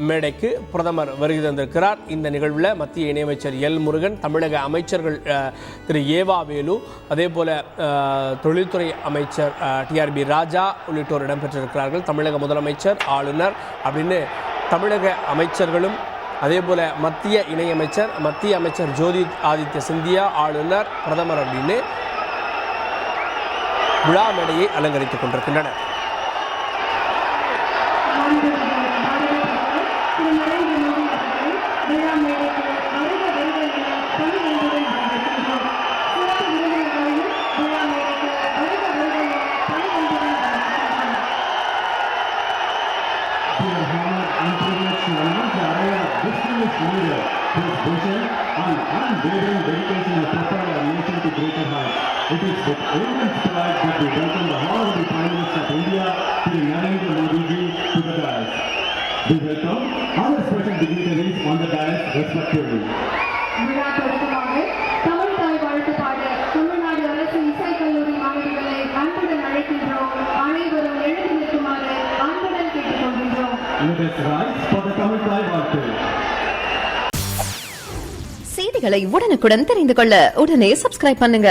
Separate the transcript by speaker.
Speaker 1: மேடைக்கு பிரதமர் வருகை தந்திருக்கிறார். இந்த நிகழ்வில் மத்திய இணையமைச்சர் எல் முருகன், தமிழக அமைச்சர்கள் திரு ஏவா வேலு, அதே போல தொழில்துறை அமைச்சர் டிஆர்பி ராஜா உள்ளிட்டோர் இடம்பெற்றிருக்கிறார்கள். தமிழக முதலமைச்சர், ஆளுநர் அப்படின்னு தமிழக அமைச்சர்களும், அதே போல மத்திய இணையமைச்சர், மத்திய அமைச்சர் ஜோதி ஆதித்ய சிந்தியா, ஆளுநர், பிரதமர் அப்படின்னு விழா மேடையை அலங்கரித்துக் கொண்டிருக்கின்றனர்.
Speaker 2: Leader, whose vision and unwavering dedication has propelled our nation to greater heights. It is with immense pride that we welcome the Honorable Prime Minister of India, Shri Narendra Modi ji, to the dais. We welcome other special dignitaries on the dais respectively.
Speaker 3: விழா தொடக்கமாக தமிழ் தாய் வாழ்த்து பாட தமிழ்நாடு அரசு இசைக் கல்லூரி மாணவிகளை அன்புடன் அழைக்கின்றோம். அனைவரும் எழுந்து நிற்குமாறு அன்புடன் கேட்டுக்கொள்கின்றோம்.
Speaker 2: Let us rise for the Tamil Thai வாழ்த்து.
Speaker 4: செய்திகளை உடனுக்குடன் தெரிந்து கொள்ள உடனே சப்ஸ்கிரைப் பண்ணுங்க.